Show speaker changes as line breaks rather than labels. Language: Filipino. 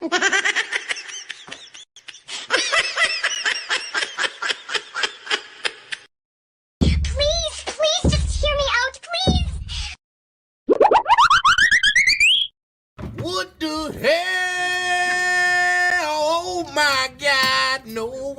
Please, just hear me out, please.
What the hell? Oh my God, no